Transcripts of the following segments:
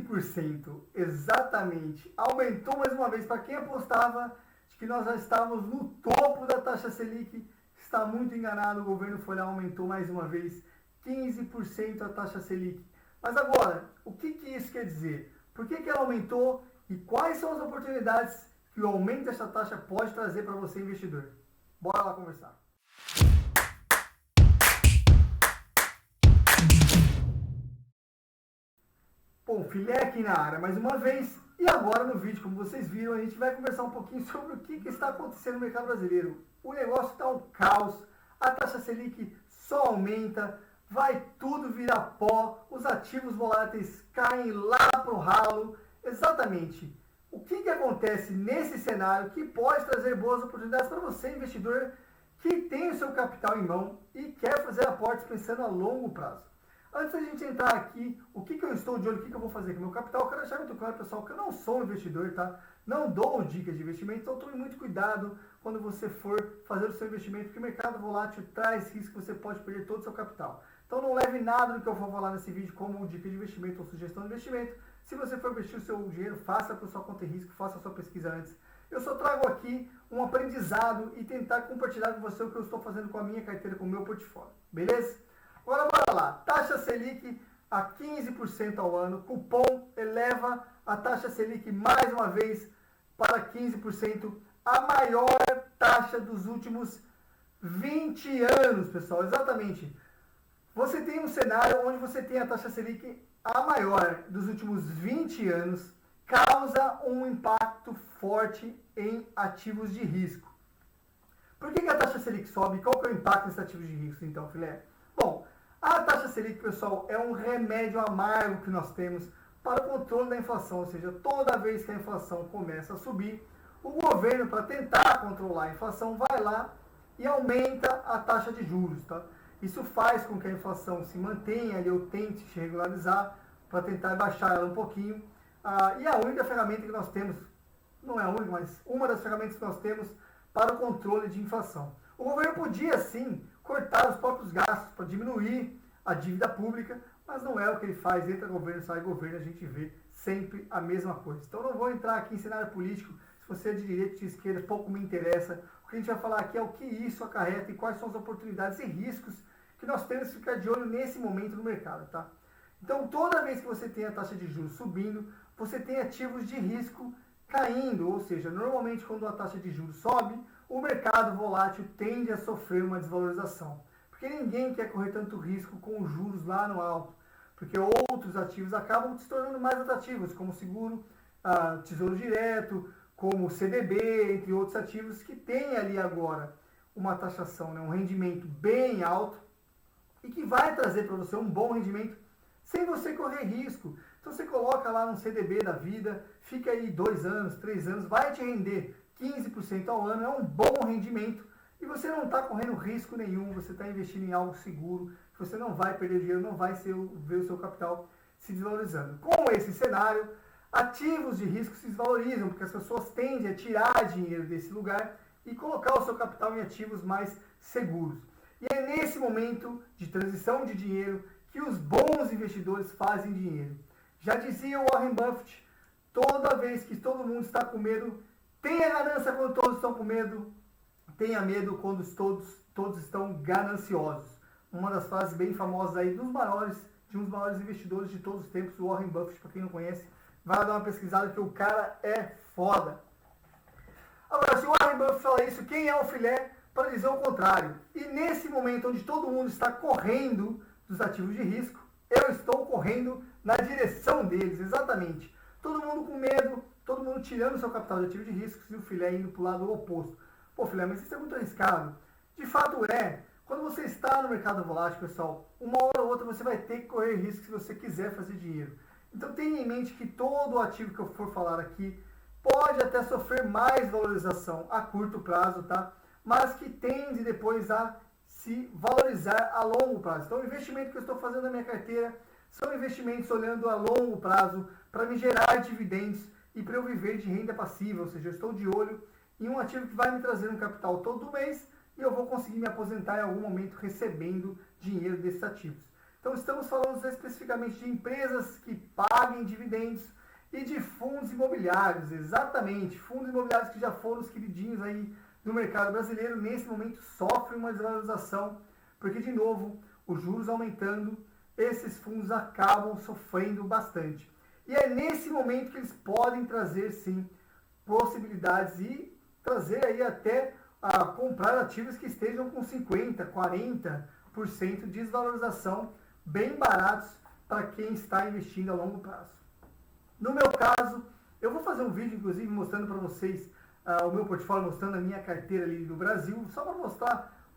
15%, exatamente. Aumentou mais uma vez. Para quem apostava de que nós já estávamos no topo da taxa Selic, está muito enganado. O governo foi lá, aumentou mais uma vez 15% a taxa Selic. Mas agora, o que isso quer dizer? Por que ela aumentou e quais são as oportunidades que o aumento dessa taxa pode trazer para você, investidor? Bora lá conversar. Bom, filé aqui na área mais uma vez. E agora no vídeo, como vocês viram, a gente vai conversar um pouquinho sobre o que está acontecendo no mercado brasileiro. O negócio está um caos, a taxa Selic só aumenta, vai tudo virar pó, os ativos voláteis caem lá pro ralo. Exatamente. O que acontece nesse cenário que pode trazer boas oportunidades para você, investidor, que tem o seu capital em mão e quer fazer aportes pensando a longo prazo. Antes da gente entrar aqui, o que eu estou de olho, o que eu vou fazer com o meu capital, eu quero deixar muito claro, pessoal, que eu não sou um investidor, tá? Não dou dicas de investimento, então tome muito cuidado quando você for fazer o seu investimento, porque o mercado volátil traz risco, você pode perder todo o seu capital. Então não leve nada do que eu vou falar nesse vídeo como dica de investimento ou sugestão de investimento. Se você for investir o seu dinheiro, faça por sua conta e risco, faça a sua pesquisa antes. Eu só trago aqui um aprendizado e tentar compartilhar com você o que eu estou fazendo com a minha carteira, com o meu portfólio, beleza? Agora bora lá, taxa Selic a 15% ao ano, cupom eleva a taxa Selic mais uma vez para 15%, a maior taxa dos últimos 20 anos, pessoal, exatamente. Você tem um cenário onde você tem a taxa Selic a maior dos últimos 20 anos, causa um impacto forte em ativos de risco. Por que a taxa Selic sobe? Qual que é o impacto nesses ativos de risco, então, filé? Bom, a taxa Selic, pessoal, é um remédio amargo que nós temos para o controle da inflação, ou seja, toda vez que a inflação começa a subir, o governo, para tentar controlar a inflação, vai lá e aumenta a taxa de juros, tá? Isso faz com que a inflação se mantenha ali ou tente se regularizar para tentar baixar ela um pouquinho. E a única ferramenta que nós temos, não é a única, mas uma das ferramentas que nós temos para o controle de inflação. O governo podia, sim, cortar os próprios gastos para diminuir a dívida pública, mas não é o que ele faz. Entra governo, sai governo, a gente vê sempre a mesma coisa. Então não vou entrar aqui em cenário político, se você é de direita ou de esquerda, pouco me interessa. O que a gente vai falar aqui é o que isso acarreta e quais são as oportunidades e riscos que nós temos que ficar de olho nesse momento no mercado, tá? Então toda vez que você tem a taxa de juros subindo, você tem ativos de risco caindo, ou seja, normalmente quando a taxa de juros sobe, o mercado volátil tende a sofrer uma desvalorização. Porque ninguém quer correr tanto risco com os juros lá no alto. Porque outros ativos acabam se tornando mais atrativos, como seguro, tesouro direto, como CDB, entre outros ativos que têm ali agora uma taxação, né, um rendimento bem alto e que vai trazer para você um bom rendimento sem você correr risco. Então você coloca lá um CDB da vida, fica aí 2 anos, 3 anos, vai te render 15% ao ano, é um bom rendimento e você não está correndo risco nenhum, você está investindo em algo seguro, você não vai perder dinheiro, não vai ver o seu capital se desvalorizando. Com esse cenário, ativos de risco se desvalorizam, porque as pessoas tendem a tirar dinheiro desse lugar e colocar o seu capital em ativos mais seguros. E é nesse momento de transição de dinheiro que os bons investidores fazem dinheiro. Já dizia o Warren Buffett, toda vez que todo mundo está com medo, tenha ganância quando todos estão com medo, tenha medo quando todos estão gananciosos. Uma das frases bem famosas aí de um dos maiores investidores de todos os tempos, o Warren Buffett, para quem não conhece, vai dar uma pesquisada que o cara é foda. Agora, se o Warren Buffett fala isso, quem é o filé para dizer o contrário? E nesse momento onde todo mundo está correndo dos ativos de risco, eu estou correndo na direção deles, exatamente. Todo mundo com medo, todo mundo tirando seu capital de ativos de risco e o filé indo para o lado oposto. Pô, filé, mas isso é muito arriscado. De fato é. Quando você está no mercado volátil, pessoal, uma hora ou outra você vai ter que correr risco se você quiser fazer dinheiro. Então tenha em mente que todo ativo que eu for falar aqui pode até sofrer mais valorização a curto prazo, tá? Mas que tende depois a se valorizar a longo prazo. Então o investimento que eu estou fazendo na minha carteira são investimentos olhando a longo prazo para me gerar dividendos e para eu viver de renda passiva, ou seja, eu estou de olho em um ativo que vai me trazer um capital todo mês e eu vou conseguir me aposentar em algum momento recebendo dinheiro desses ativos. Então estamos falando especificamente de empresas que paguem dividendos e de fundos imobiliários, exatamente, fundos imobiliários que já foram os queridinhos aí do mercado brasileiro, nesse momento sofrem uma desvalorização, porque de novo, os juros aumentando, esses fundos acabam sofrendo bastante. E é nesse momento que eles podem trazer sim possibilidades e trazer aí até a comprar ativos que estejam com 50%, 40% de desvalorização, bem baratos para quem está investindo a longo prazo. No meu caso, eu vou fazer um vídeo, inclusive, mostrando para vocês o meu portfólio, mostrando a minha carteira ali do Brasil, só para mostrar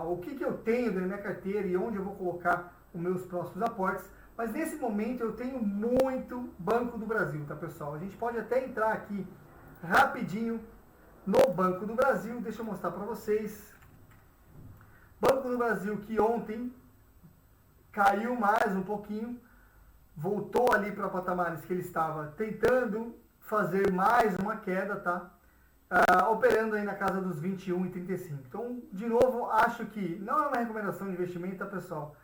o que eu tenho na minha carteira e onde eu vou colocar os meus próximos aportes. Mas nesse momento eu tenho muito Banco do Brasil, tá, pessoal? A gente pode até entrar aqui rapidinho no Banco do Brasil, deixa eu mostrar para vocês. Banco do Brasil que ontem caiu mais um pouquinho, voltou ali para patamares que ele estava tentando fazer mais uma queda, tá? Operando aí na casa dos 21,35. Então, de novo, acho que não é uma recomendação de investimento, tá, pessoal?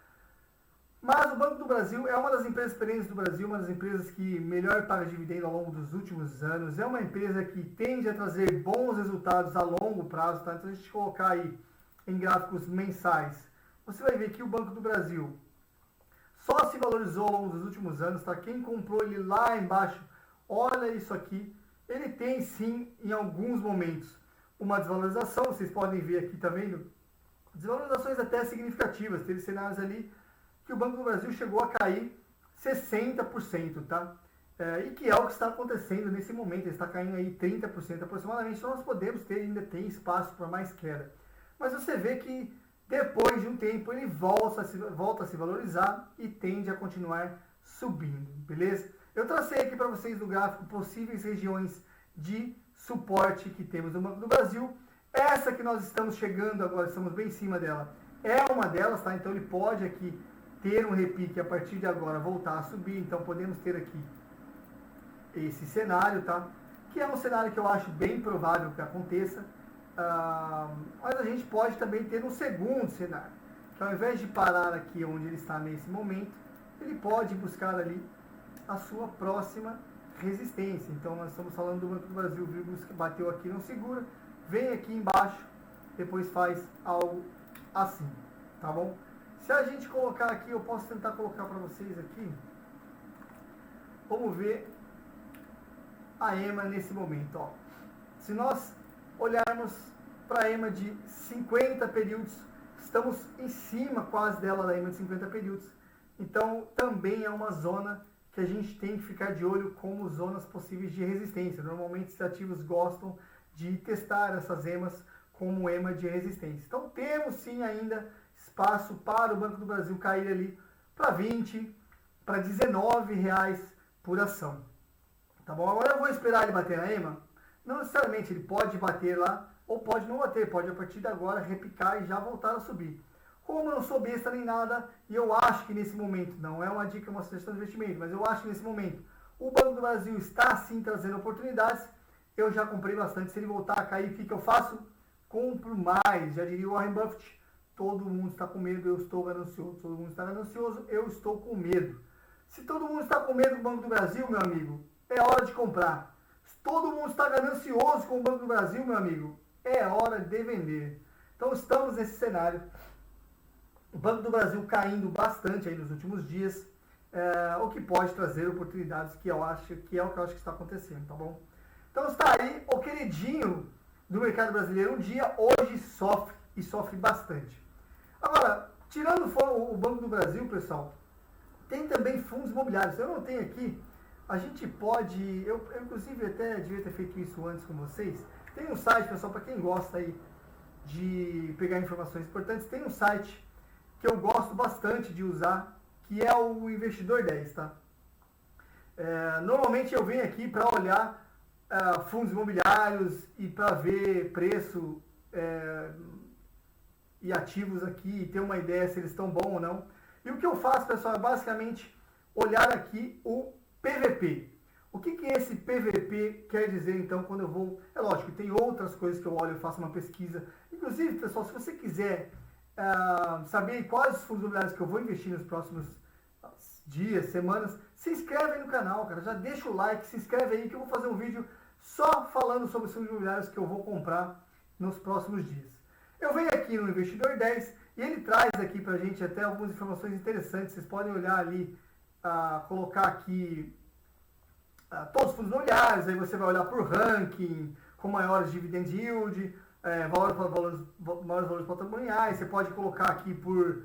Mas o Banco do Brasil é uma das empresas experientes do Brasil, uma das empresas que melhor paga dividendo ao longo dos últimos anos. É uma empresa que tende a trazer bons resultados a longo prazo, tá? Então, a gente colocar aí em gráficos mensais, você vai ver que o Banco do Brasil só se valorizou ao longo dos últimos anos, tá? Quem comprou ele lá embaixo, olha isso aqui. Ele tem sim, em alguns momentos, uma desvalorização. Vocês podem ver aqui, tá vendo? Desvalorizações até significativas. Teve cenários ali que o Banco do Brasil chegou a cair 60%, tá? E que é o que está acontecendo nesse momento. Ele está caindo aí 30% aproximadamente. Então nós podemos ter, ainda tem espaço para mais queda. Mas você vê que depois de um tempo ele volta a se valorizar e tende a continuar subindo, beleza? Eu tracei aqui para vocês no gráfico possíveis regiões de suporte que temos no Banco do Brasil. Essa que nós estamos chegando agora, estamos bem em cima dela, é uma delas, tá? Então ele pode aqui ter um repique a partir de agora, voltar a subir. Então podemos ter aqui esse cenário, tá? Que é um cenário que eu acho bem provável que aconteça. Mas a gente pode também ter um segundo cenário, que ao invés de parar aqui onde ele está nesse momento, ele pode buscar ali a sua próxima resistência. Então nós estamos falando do Banco do Brasil, viu, que bateu aqui, não segura, vem aqui embaixo, depois faz algo assim, tá bom? Se a gente colocar aqui, eu posso tentar colocar para vocês aqui, vamos ver a EMA nesse momento, ó. Se nós olharmos para a EMA de 50 períodos, estamos em cima quase dela, da EMA de 50 períodos. Então, também é uma zona que a gente tem que ficar de olho como zonas possíveis de resistência. Normalmente, os ativos gostam de testar essas EMAs como EMA de resistência. Então, temos sim ainda espaço para o Banco do Brasil cair ali para 20, para R$19 por ação. Tá bom? Agora eu vou esperar ele bater na EMA. Não necessariamente ele pode bater lá ou pode não bater, pode a partir de agora repicar e já voltar a subir. Como eu não sou besta nem nada, e eu acho que nesse momento, não é uma dica, uma sugestão de investimento, mas eu acho que nesse momento o Banco do Brasil está sim trazendo oportunidades. Eu já comprei bastante, se ele voltar a cair, o que eu faço? Compro mais, já diria o Warren Buffett, todo mundo está com medo, eu estou ganancioso. Todo mundo está ganancioso, eu estou com medo. Se todo mundo está com medo do Banco do Brasil, meu amigo, é hora de comprar. Todo mundo está ganancioso com o Banco do Brasil, meu amigo, é hora de vender. Então estamos nesse cenário. O Banco do Brasil caindo bastante aí nos últimos dias, o que pode trazer oportunidades, que eu acho que é o que eu acho que está acontecendo, tá bom? Então está aí o queridinho do mercado brasileiro. Um dia hoje sofre e sofre bastante. Agora, tirando o Banco do Brasil, pessoal, tem também fundos imobiliários. Eu não tenho aqui. A gente pode, eu inclusive até devia ter feito isso antes com vocês. Tem um site, pessoal, para quem gosta aí de pegar informações importantes, tem um site que eu gosto bastante de usar, que é o Investidor 10, tá? Normalmente eu venho aqui para olhar fundos imobiliários e para ver preço e ativos aqui, e ter uma ideia se eles estão bons ou não. E o que eu faço, pessoal, é basicamente olhar aqui o PVP. O que esse PVP quer dizer, então, quando eu vou... É lógico, tem outras coisas que eu olho, eu faço uma pesquisa. Inclusive, pessoal, se você quiser saber quais os fundos imobiliários que eu vou investir nos próximos dias, semanas, se inscreve aí no canal, cara. Já deixa o like, se inscreve aí que eu vou fazer um vídeo só falando sobre os fundos imobiliários que eu vou comprar nos próximos dias. Eu venho aqui no Investidor 10 e ele traz aqui pra gente até algumas informações interessantes. Vocês podem olhar ali, colocar aqui todos os fundos imobiliários, aí você vai olhar por ranking, com maiores dividend yield, maiores valores patrimoniais. Você pode colocar aqui por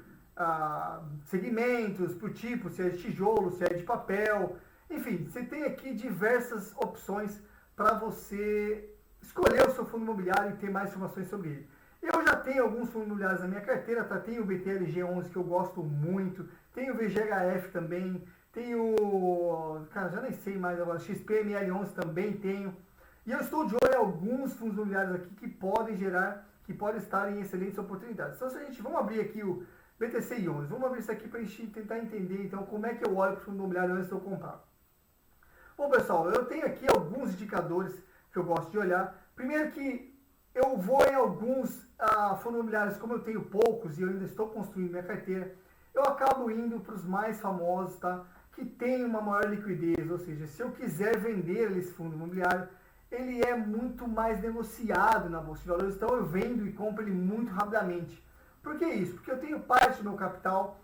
segmentos, por tipo, se é de tijolo, se é de papel. Enfim, você tem aqui diversas opções para você escolher o seu fundo imobiliário e ter mais informações sobre ele. Eu já tenho alguns fundos imobiliários na minha carteira, tá? Tem o BTLG11 que eu gosto muito, tem o VGHF também, tem o, cara, já nem sei mais agora, XPML11 também tenho. E eu estou de olho em alguns fundos imobiliários aqui que podem estar em excelentes oportunidades. Então, vamos abrir aqui o BTCI11, vamos abrir isso aqui para a gente tentar entender, então, como é que eu olho para o fundo imobiliário antes de eu comprar. Bom, pessoal, eu tenho aqui alguns indicadores que eu gosto de olhar. Primeiro que eu vou em alguns fundos imobiliários, como eu tenho poucos e eu ainda estou construindo minha carteira, eu acabo indo para os mais famosos, tá? Que tem uma maior liquidez, ou seja, se eu quiser vender esse fundo imobiliário, ele é muito mais negociado na Bolsa de Valores, então eu vendo e compro ele muito rapidamente. Por que isso? Porque eu tenho parte do meu capital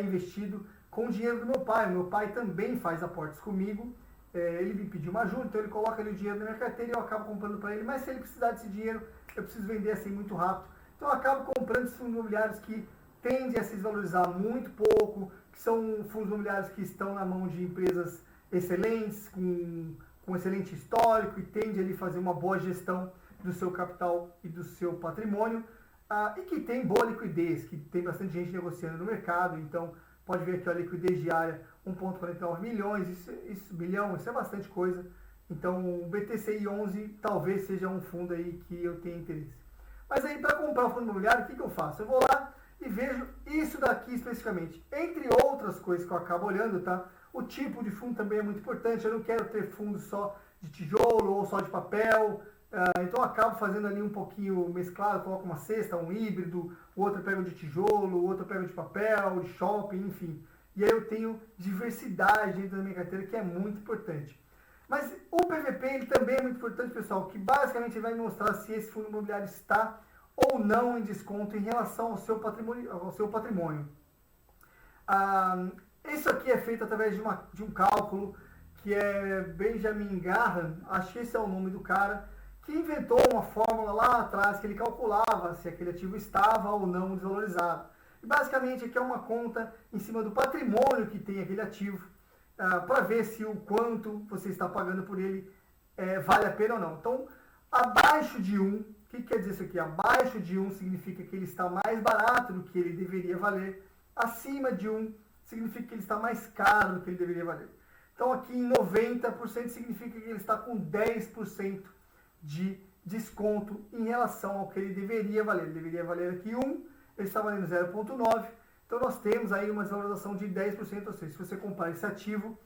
investido com o dinheiro do meu pai. O meu pai também faz aportes comigo. Ele me pediu uma ajuda, então ele coloca ali o dinheiro na minha carteira e eu acabo comprando para ele. Mas se ele precisar desse dinheiro, eu preciso vender assim muito rápido. Então eu acabo comprando esses fundos imobiliários que tendem a se desvalorizar muito pouco, que são fundos imobiliários que estão na mão de empresas excelentes, com excelente histórico e tende ali fazer uma boa gestão do seu capital e do seu patrimônio, e que tem boa liquidez, que tem bastante gente negociando no mercado. Então pode ver aqui a liquidez diária 1,49 milhões, isso é bastante coisa. Então o BTCI 11 talvez seja um fundo aí que eu tenha interesse. Mas aí para comprar o fundo imobiliário, o que eu faço? Eu vou lá e vejo isso daqui especificamente, entre outras coisas que eu acabo olhando, tá? O tipo de fundo também é muito importante. Eu não quero ter fundo só de tijolo ou só de papel. Então eu acabo fazendo ali um pouquinho mesclado, coloco uma cesta, um híbrido, o outro eu pego de tijolo, o outro eu pego de papel, de shopping, enfim. E aí eu tenho diversidade dentro da minha carteira, que é muito importante. Mas o PVP ele também é muito importante, pessoal, que basicamente ele vai mostrar se esse fundo imobiliário está ou não em desconto em relação ao seu patrimônio. Isso aqui é feito através de um cálculo que é Benjamin Graham, acho que esse é o nome do cara, que inventou uma fórmula lá atrás que ele calculava se aquele ativo estava ou não desvalorizado. E basicamente aqui é uma conta em cima do patrimônio que tem aquele ativo, para ver se o quanto você está pagando por ele vale a pena ou não. Então, abaixo de 1, o que quer dizer isso aqui? Abaixo de 1 significa que ele está mais barato do que ele deveria valer, acima de 1 significa que ele está mais caro do que ele deveria valer. Então aqui em 90% significa que ele está com 10% de desconto em relação ao que ele deveria valer. Ele deveria valer aqui 1, ele está valendo 0,9. Então nós temos aí uma desvalorização de 10%, ou seja, se você comprar esse ativo,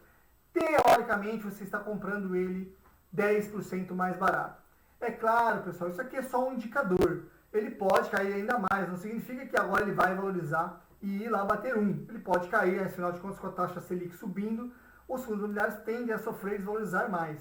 teoricamente você está comprando ele 10% mais barato. É claro, pessoal, isso aqui é só um indicador. Ele pode cair ainda mais, não significa que agora ele vai valorizar e ir lá bater 1. Ele pode cair, afinal de contas, com a taxa Selic subindo, os fundos imobiliários tendem a sofrer e desvalorizar mais.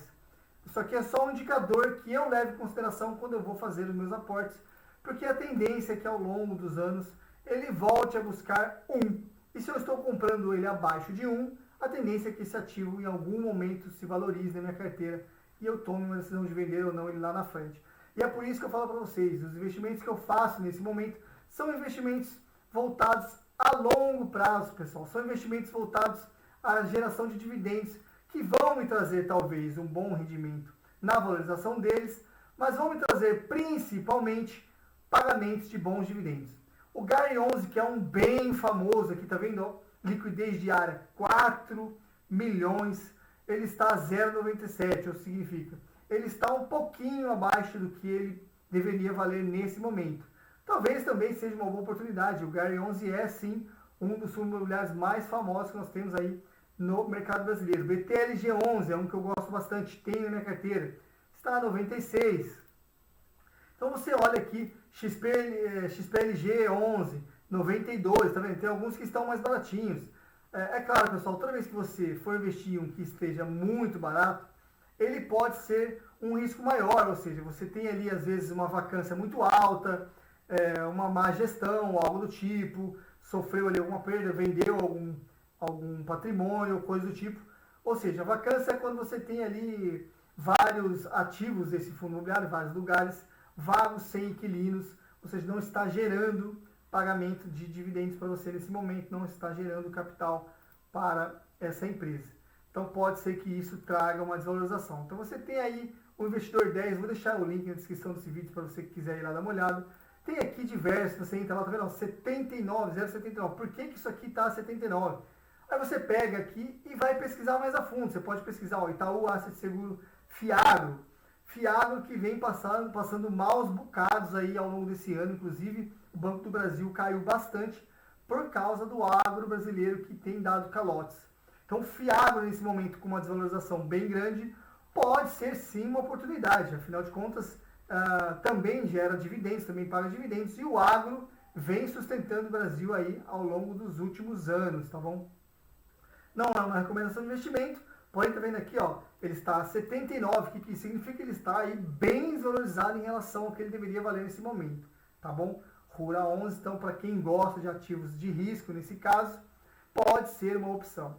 Isso aqui é só um indicador que eu levo em consideração quando eu vou fazer os meus aportes, porque a tendência é que ao longo dos anos ele volte a buscar 1. E se eu estou comprando ele abaixo de 1, a tendência é que esse ativo em algum momento se valorize na minha carteira e eu tome uma decisão de vender ou não ele lá na frente. E é por isso que eu falo para vocês, os investimentos que eu faço nesse momento são investimentos voltados a longo prazo, pessoal. São investimentos voltados à geração de dividendos que vão me trazer talvez um bom rendimento na valorização deles, mas vão me trazer principalmente pagamentos de bons dividendos. O GARI 11, que é um bem famoso aqui, tá vendo? Liquidez diária 4 milhões, ele está a 0,97, ou significa, ele está um pouquinho abaixo do que ele deveria valer nesse momento. Talvez também seja uma boa oportunidade. O GARI 11 é sim um dos fundos imobiliários mais famosos que nós temos aí no mercado brasileiro. BTLG 11 é um que eu gosto bastante, tenho na minha carteira, está a 96. Então você olha aqui, XPLG 11, 92, tá vendo? Tem alguns que estão mais baratinhos. É claro, pessoal, toda vez que você for investir em um que esteja muito barato, ele pode ser um risco maior, ou seja, você tem ali às vezes uma vacância muito alta, uma má gestão, algo do tipo, sofreu ali alguma perda, vendeu algum patrimônio, coisa do tipo. Ou seja, a vacância é quando você tem ali vários ativos desse fundo imobiliário, vários lugares, vagos, sem inquilinos, ou seja, não está gerando pagamento de dividendos para você nesse momento, não está gerando capital para essa empresa. Então pode ser que isso traga uma desvalorização. Então você tem aí o Investidor 10, vou deixar o link na descrição desse vídeo para você que quiser ir lá dar uma olhada. Tem aqui diversos, você entra lá, tá vendo? 79, 0,79. Por que isso aqui está a 79? Aí você pega aqui e vai pesquisar mais a fundo. Você pode pesquisar o Itaú Asset Seguro Fiagro. Fiagro que vem passando maus bocados aí ao longo desse ano. Inclusive, o Banco do Brasil caiu bastante por causa do agro brasileiro que tem dado calotes. Então, Fiagro, nesse momento, com uma desvalorização bem grande, pode ser sim uma oportunidade. Afinal de contas, também gera dividendos, também paga dividendos. E o agro vem sustentando o Brasil aí ao longo dos últimos anos, tá bom? Não é uma recomendação de investimento, porém, tá vendo aqui, ó, ele está a 79, que significa que ele está aí bem desvalorizado em relação ao que ele deveria valer nesse momento, tá bom? Rura 11, então, para quem gosta de ativos de risco, nesse caso, pode ser uma opção.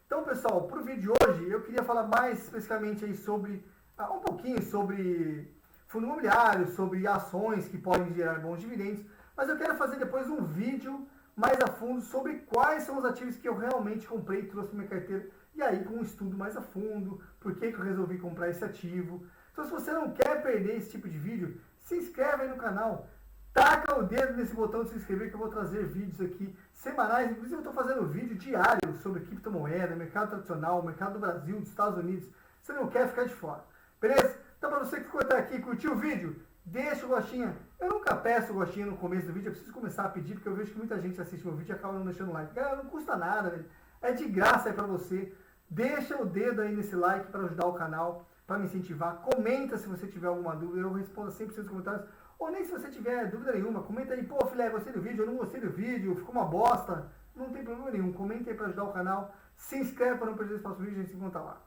Então, pessoal, para o vídeo de hoje, eu queria falar mais especificamente aí sobre, um pouquinho sobre fundo imobiliário, sobre ações que podem gerar bons dividendos, mas eu quero fazer depois um vídeo mais a fundo sobre quais são os ativos que eu realmente comprei e trouxe para minha carteira, e aí com um estudo mais a fundo, por que eu resolvi comprar esse ativo. Então, se você não quer perder esse tipo de vídeo, se inscreve aí no canal, taca o dedo nesse botão de se inscrever que eu vou trazer vídeos aqui semanais, inclusive eu estou fazendo vídeo diário sobre criptomoeda, mercado tradicional, mercado do Brasil, dos Estados Unidos, você não quer ficar de fora, beleza? Então, para você que ficou até aqui e curtiu o vídeo, deixa o gostinho. Eu nunca peço o gostinho no começo do vídeo, eu preciso começar a pedir, porque eu vejo que muita gente assiste meu vídeo e acaba não deixando like. Galera, não custa nada, velho. É de graça aí pra você. Deixa o dedo aí nesse like para ajudar o canal, para me incentivar. Comenta se você tiver alguma dúvida, eu respondo sempre os comentários. Ou nem se você tiver dúvida nenhuma, comenta aí, pô, filé, gostei do vídeo, eu não gostei do vídeo, ficou uma bosta. Não tem problema nenhum, comenta aí para ajudar o canal. Se inscreve para não perder os próximos vídeos, a gente se encontra lá.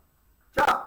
Tchau!